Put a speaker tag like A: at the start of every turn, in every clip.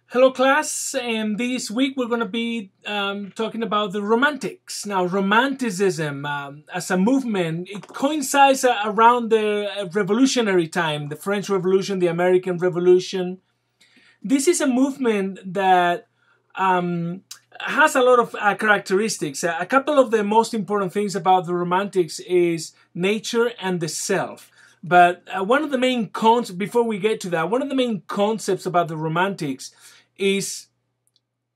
A: Hello class, and this week we're going to be talking about the Romantics. Now, Romanticism as a movement, it coincides around the revolutionary time, the French Revolution, the American Revolution. This is a movement that has a lot of characteristics. A couple of the most important things about the Romantics is nature and the self. But one of the main concepts, before we get to that, one of the main concepts about the Romantics is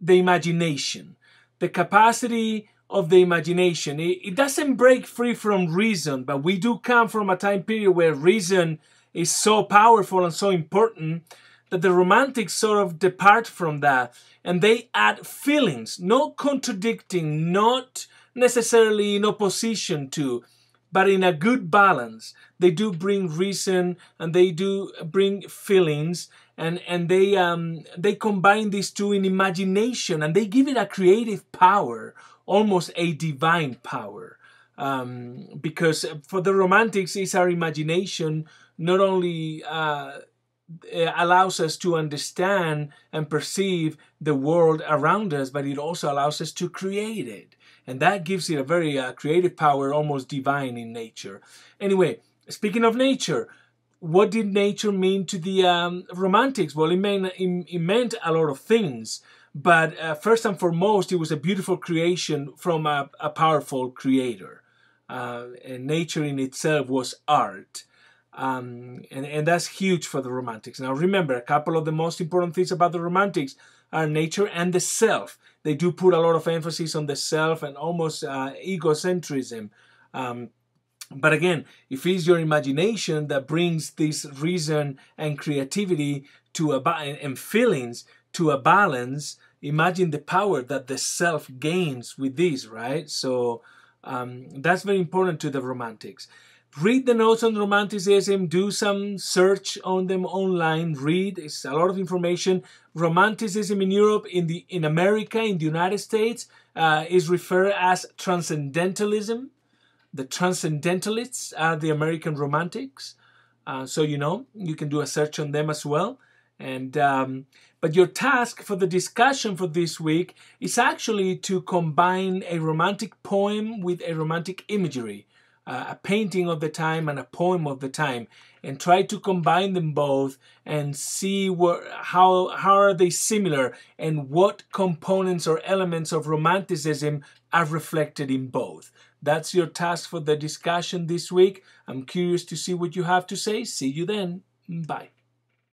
A: the imagination, the capacity of the imagination. It doesn't break free from reason, but we do come from a time period where reason is so powerful and so important that the Romantics sort of depart from that and they add feelings, not contradicting, not necessarily in opposition to, but in a good balance. They do bring reason and they do bring feelings, and they combine these two in imagination, and they give it a creative power, almost a divine power. Because for the Romantics, it's our imagination not only allows us to understand and perceive the world around us, but it also allows us to create it. And that gives it a very creative power, almost divine in nature. Anyway, speaking of nature, what did nature mean to the Romantics? Well, it meant a lot of things. But first and foremost, it was a beautiful creation from a powerful creator. And nature in itself was art. And that's huge for the Romantics. Now remember, a couple of the most important things about the Romantics are nature and the self. They do put a lot of emphasis on the self and almost egocentrism. But again, if it's your imagination that brings this reason and creativity to and feelings to a balance, imagine the power that the self gains with this, right? So that's very important to the Romantics. Read the notes on Romanticism, do some search on them online, read, it's a lot of information. Romanticism in Europe, in America, in the United States, is referred as Transcendentalism. The Transcendentalists are the American Romantics. So you can do a search on them as well. And but your task for the discussion for this week is actually to combine a romantic poem with a romantic imagery. A painting of the time and a poem of the time, and try to combine them both and see how are they similar and what components or elements of Romanticism are reflected in both. That's your task for the discussion this week. I'm curious to see what you have to say. See you then. Bye.